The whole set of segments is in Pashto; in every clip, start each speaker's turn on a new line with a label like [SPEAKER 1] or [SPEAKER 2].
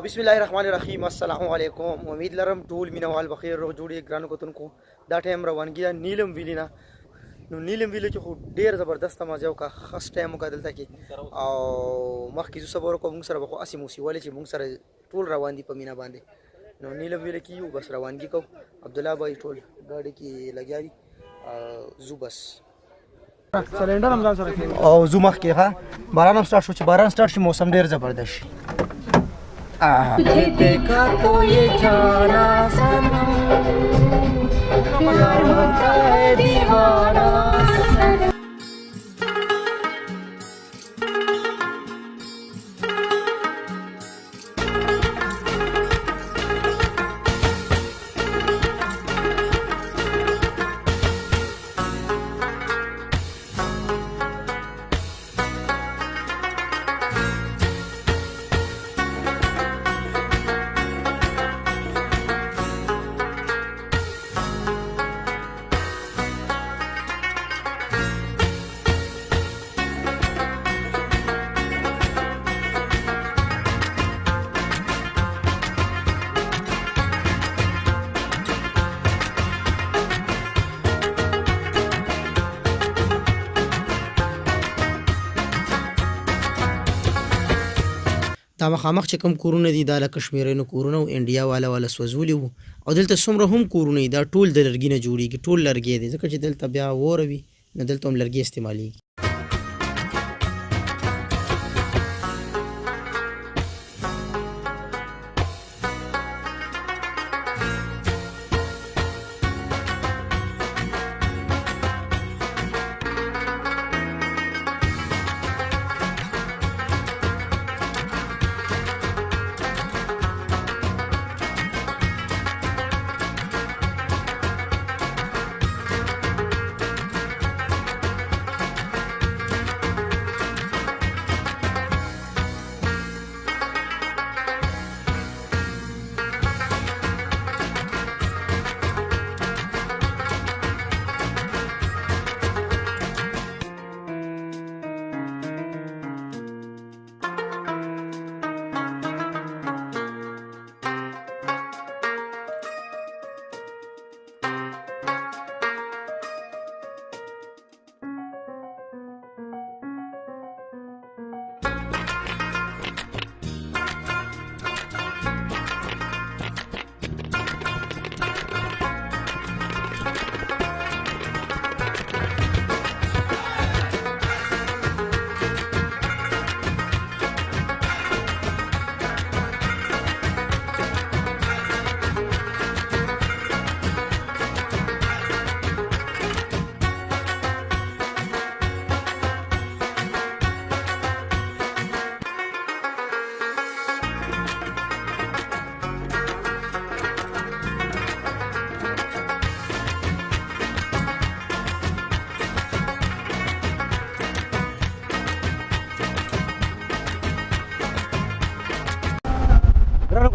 [SPEAKER 1] बिस्मिल्लाहिर्रहमानिर्रहीम अस्सलाम वालेकुम। उम्मीद लरम टूल मीनवाल बखैर रो जोड़ी ग्रान कोतुनको दा टाइम روانګي دا نیلم ویلی نه نو نیلم ویلی کې خو ډیر زبردست مزه وکړه خاص ټایم وکړ دلته کې او مخکې زه صبر وکړم موږ سره به خو اسې موسی ولې چې موږ سره ټول روان دي په مینا باندې نو نیلم ویلی کې یو بس روانګي کو عبد الله بھائی ټول ګاډي کې لګیا دي زو بس سلندر هم ځان سره او زو مخ کې ها باران هم سٹارټ شو چې باران سٹارټ شي موسم ډیر زبردست شي देखा तो ये जाना सनम प्यार होता है दीवाना دا مخامخ چې کوم کورونه دي دا له کشمیرینو کورونه او انډیا والا سوځولي وو او دلته څومره هم کورونه دي دا ټول د لرګي نه جوړیږي ټول لرګي دي ځکه چې دلته بیا وره وي نو دلته هم لرګي استعمالیږي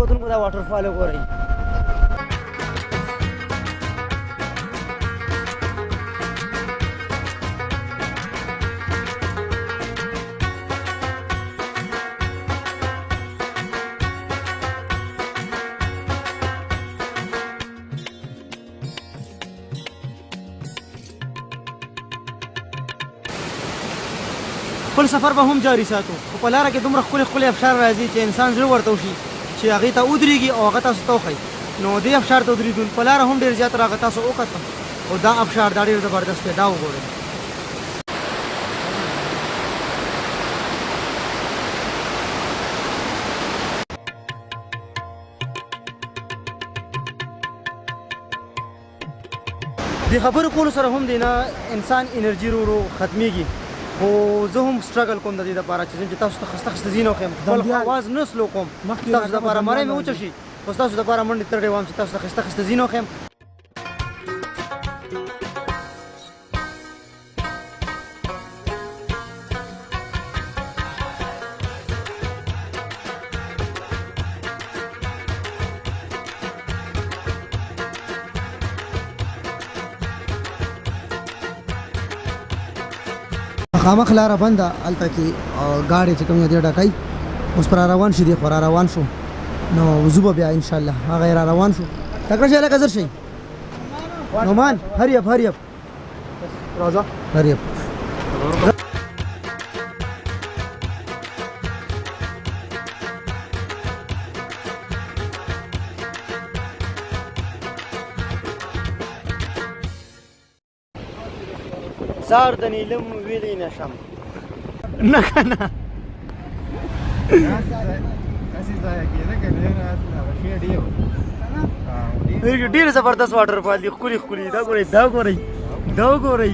[SPEAKER 1] कोतुनको दा वाटरफॉल वगैरे خپل سفر به هم جاری ساتو په لاره کې دومره خپل افشار راځي چې انسان زړه ورته وشي چې هغه ته ودرېږي او هغه تاسو ته وښایي نو دې افشار ته ودرېدل په لاره هم ډېر زیات راغی تاسو وکتل او دا افشار دا ډېر زبردست دی دا وګورئ د خبرو کولو سره هم دی نه انسان انرژي ورو ختمیږي خو زه هم سټرګل کوم د دې لپاره چې تاسو ته خسته خسته ځینو خیم خپل اواز نه سلو کوم تاسو د لپاره مړی مې وچه شي خو تاسو د لپاره منډې ترډې وایم چې تاسو ته خسته خسته ځینو خیم خامخ لاره بنده هلته کې ګاډي چې کوم یو دی ډکای اوس پر روان شي دی خو را روان شو نو وضو به بیا انشاءالله هغه را روان شو تکړه شي لکه زر شي نومان هری اپ راځه هری اپ زار د نیلم ویلی نشم نه کنه ډیر زبردست واټر فال دی ښکلي ښکلي دا ګورئ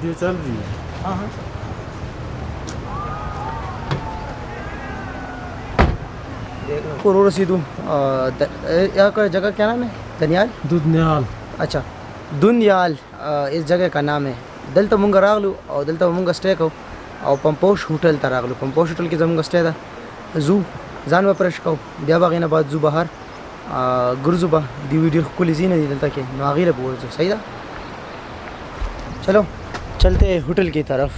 [SPEAKER 2] वीडियो चल रही है
[SPEAKER 1] हाँ हाँ रसीदू यहाँ जगह क्या नाम है धनियाल
[SPEAKER 2] दुनियाल
[SPEAKER 1] अच्छा दुनियाल इस जगह का नाम है दलता मुंगा रागलू और दलता मुंगा स्टे को और पंपोश होटल ता रागलू पंपोश होटल की जमुंगा स्टे था जू जान वापरश को बिया बागीना बाद जू बाहर गुरजुबा दी वीडियो कुली जीने दी दलता के नागीर बोल जो सही था चलो चलते होटल की तरफ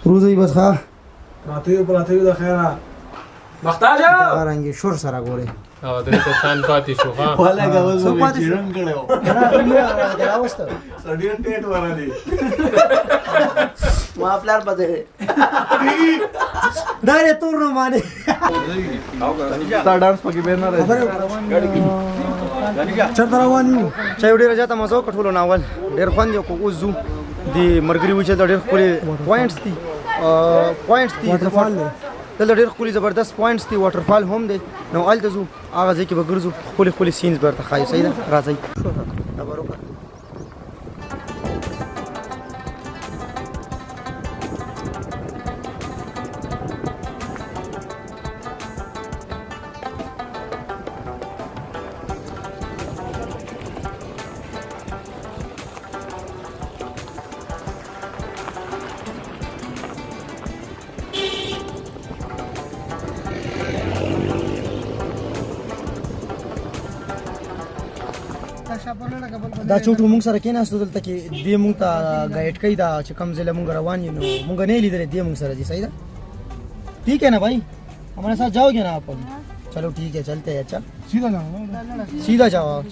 [SPEAKER 1] روزي بس ها
[SPEAKER 2] پراتیو د خیره مختاجه
[SPEAKER 1] غرانګي شور سره ګوري
[SPEAKER 2] او د ته شان پاتې شو ها
[SPEAKER 3] ولا غوځو چیرن کړو
[SPEAKER 1] دا واست
[SPEAKER 3] سړی ټیټ ورالي
[SPEAKER 1] ما پلار بده دا یې تور نو مانه
[SPEAKER 3] ستا ډانس پکې به نه راځي
[SPEAKER 1] چرته روان یو چا ډیر راځه مزو کټولو ناول ډیر خوند یو کو زو دی مرګري وچه ډیر خپل پوینټس دي دلته ډېر ښکلي زبردست پوینټس دي واټرفال هم دی نو هلته ځو هغه ځای کې به ګرځو ښکلي ښکلي سینز به ورته ښایو صحیح ده راځئ دا چوټو مونږ سره کېناستو دلته کې دې مونږ ته ګایډ کوي دا چې کوم ځای له مونږ روان یو نو مونږ نه لیدلې دې مونږ سره जी सही है ठीक है ना भाई हमारे साथ जाओगे ना आप चलो ठीक है चलते हैं अच्छा सीधा जाओ सीधा जाओ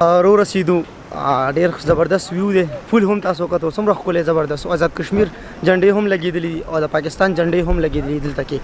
[SPEAKER 1] رو رسیدو ډیر زبردست ویو دی فول هم تاسو کتو څومره ښکلی زبردست آزاد کشمیر جنډې هم لګېدلې او د پاکستان جنډې هم لګېدلې دلته کې